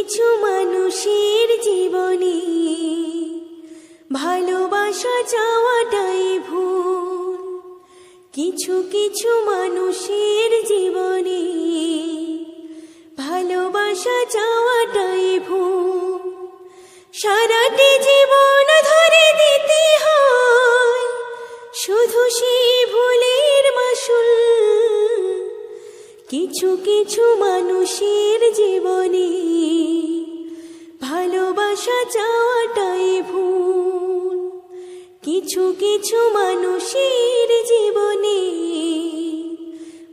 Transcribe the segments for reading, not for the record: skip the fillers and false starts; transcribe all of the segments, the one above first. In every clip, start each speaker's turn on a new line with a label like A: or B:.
A: কিছু মানুষের জীবনে ভালোবাসা চাওয়াটাই ভুল। কিছু কিছু মানুষের জীবনে ভালোবাসা চাওয়াটাই ভুল। সারাটি জীবন ধরে দিতে হয় শুধু সেই ভুলের মাসুল। কিছু কিছু মানুষের জীবনে ভালোবাসা চাওয়াটাই ভুল। কিছু কিছু মানুষের জীবনে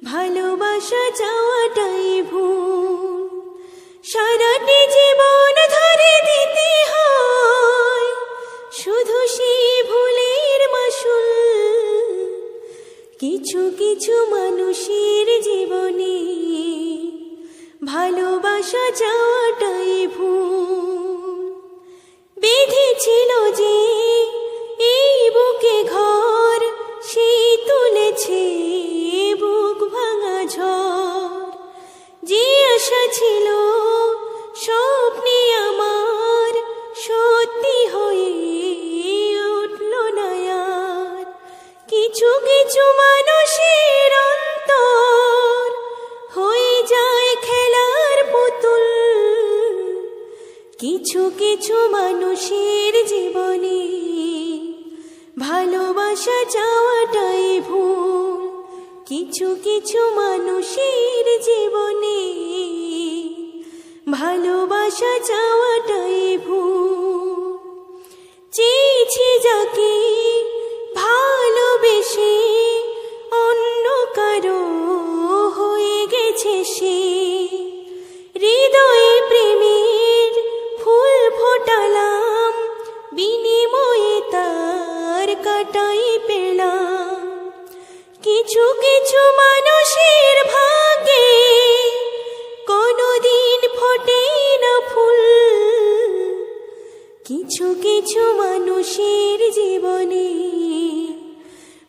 A: ভালোবাসা চাওয়াটাই ভুল। সারাটি জীবন ধরে দিতে হয় শুধু সেই ভুলের মাসুল। কিছু কিছু মানুষের জীবনে ভালোবাসা চাওয়াটাই ভুল। বেঁধেছিল যে এই বুকে ঘর, সেই তুলেছে বুক ভাঙা ঝড়। যে আশা ছিল স্বপ্নে আমার সত্যি হয়ে উঠল না আর। কিছু কিছু মানুষের অন্তর হয়ে যায় খেলার পুতুল। কিছু কিছু মানুষের জীবনে ভালোবাসা চাওয়াটাই ভুল। কিছু কিছু মানুষের জীবনে ভালোবাসা চাওয়াটাই ভুল। চেয়েছি যাকে ভালোবেসে অন্য কারো হয়ে গেছে সে। হৃদয়ে প্রেমের ফুল ফোটালাম, বিনিময়ে তার কাটাই পেলাম। কিছু কিছু মানুষের ভাগ্যে কোনোদিন ফোটে না ফুল। কিছু কিছু মানুষের জীবনে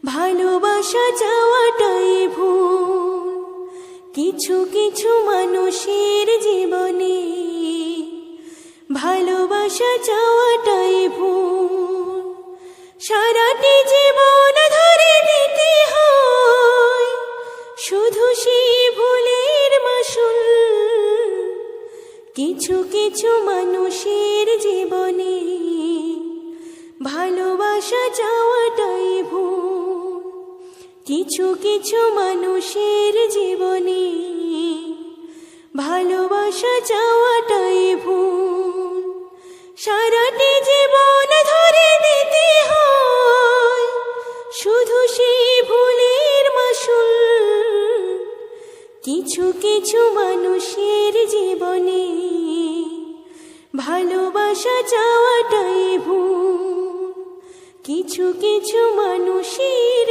A: ভালোবাসা চাওয়াটাই ভুল। কিছু কিছু মানুষের জীবনে ভালোবাসা চাওয়াটাই ভুল। সারাটি জীবন ধরে দিতে হয় শুধু সেই ভুলের মাসুল। কিছু কিছু মানুষের জীবনে ভালোবাসা চাওয়াটাই ভুল। কিছু কিছু মানুষের জীবনে ভালোবাসা চাওয়াটাই ভুল। সারাটি জীবন ধরে দিতে হয় শুধু সেই ভুলের মাসুল। কিছু কিছু মানুষের জীবনে ভালোবাসা চাওয়াটাই ভুল। কিছু কিছু মানুষের